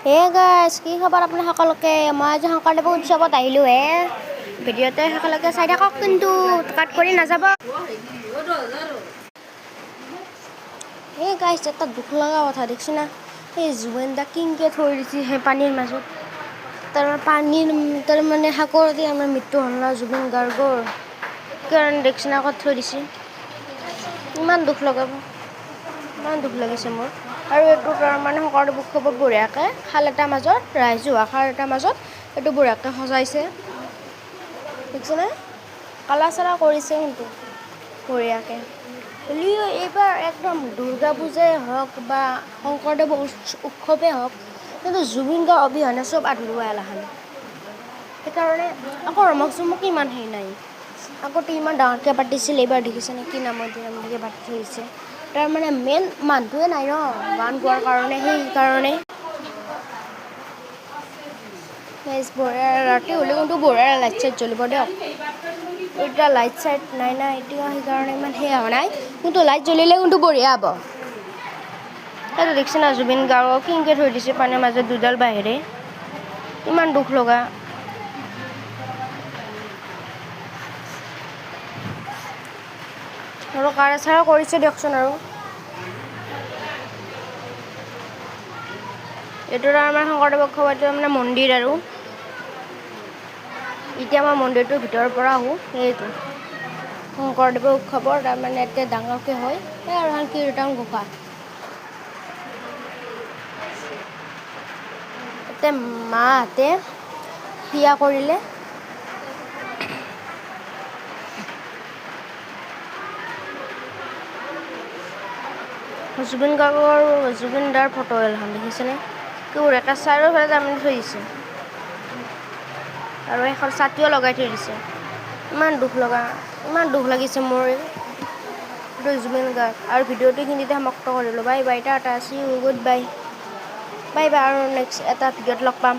হে গাইছ, কি খবৰ আপুনি সকলোকে? মই আজি শংকৰদেৱ উৎসৱত আহিলোঁ হে। ভিডিঅ'তে সকলোকে চাই থাকক, কিন্তু কাট কৰি নাযাব। এই গাইছ, এটা দুখ লগা কথা দেখিছে না? এই জুবিন দাক কিনকে থৈ দিছে সেই পানীৰ মাজত। তাৰমানে সাগৰতে আমাৰ মৃত্যু হ'ল ন জুবিন গাৰ্গৰ। কাৰণে দেখিছে না ক'ত থৈ দিছে। ইমান দুখ লগাব, ইমান দুখ লাগিছে মোৰ। আৰু এইটো তাৰমানে শংকৰদেৱ উৎসৱত বঢ়িয়াকৈ খাল এটাৰ মাজত, ৰাইজহুৱা খাল এটাৰ মাজত এইটো বঢ়িয়াকৈ সজাইছে। দেখিছেনে? কালাৰ চালাৰ কৰিছে কিন্তু বঢ়িয়াকৈ। হ'লেও এইবাৰ একদম দুৰ্গা পূজাই হওক বা শংকৰদেৱ উৎসৱেই হওক, কিন্তু জুবিন গাৰ্গ অবিহনে চব আধৰুৱা এলাখান। সেইকাৰণে আকৌ ৰমক চমক ইমান হেৰি নাই। আগতে ইমান ডাঙৰকৈ পাতিছিল, এইবাৰ দেখিছেনে কি নামতকে পাতি থৈছে। তাৰমানে মেইন মানুহটোৱে নাই ন গান গোৱাৰ কাৰণে, সেইকাৰণে বঢ়িয়া ৰাতি হ'লে কিন্তু বঢ়িয়া লাইট চাইট জ্বলিব দিয়ক। এতিয়া লাইট চাইট নাই না, এতিয়া সেইকাৰণে ইমান সেয়া হোৱা নাই, কিন্তু লাইট জ্বলিলে কিন্তু বঢ়িয়া হ'ব। সেইটো দেখিছে না জুবিন গাৰ্গক কিনকে থৈ দিছে পানীৰ মাজত দুডাল বাঁহেৰে, ইমান দুখ লগা। আৰু কাৰা চাৰা কৰিছে দিয়কচোন। আৰু এইটো আমাৰ শংকৰদেৱ উৎসৱত মানে মন্দিৰ। আৰু এতিয়া মই মন্দিৰটোৰ ভিতৰৰ পৰা আহোঁ। সেইটো শংকৰদেৱৰ উৎসৱৰ তাৰমানে এতিয়া ডাঙৰকৈ হয় সেই আৰু কীৰ্তন ঘোষা। এতিয়া মাহঁতে সেয়া কৰিলে, জুবিন গাৰ্গৰ জুবিন দাৰ ফটো এখন দেখিছেনে? এটা চাৰিওফালে তাৰমানে থৈ দিছে আৰু এখন ছাতিও লগাই থৈ দিছে। ইমান দুখ লগা, ইমান দুখ লাগিছে মোৰ এইটো জুবিন গাৰ্গ। আৰু ভিডিঅ'টো এইখিনিতে সমাপ্ত কৰিলোঁ। Bye bye, tata, see you, good bye, bye bye. আৰু নেক্সট এটা ভিডিঅ'ত লগ পাম।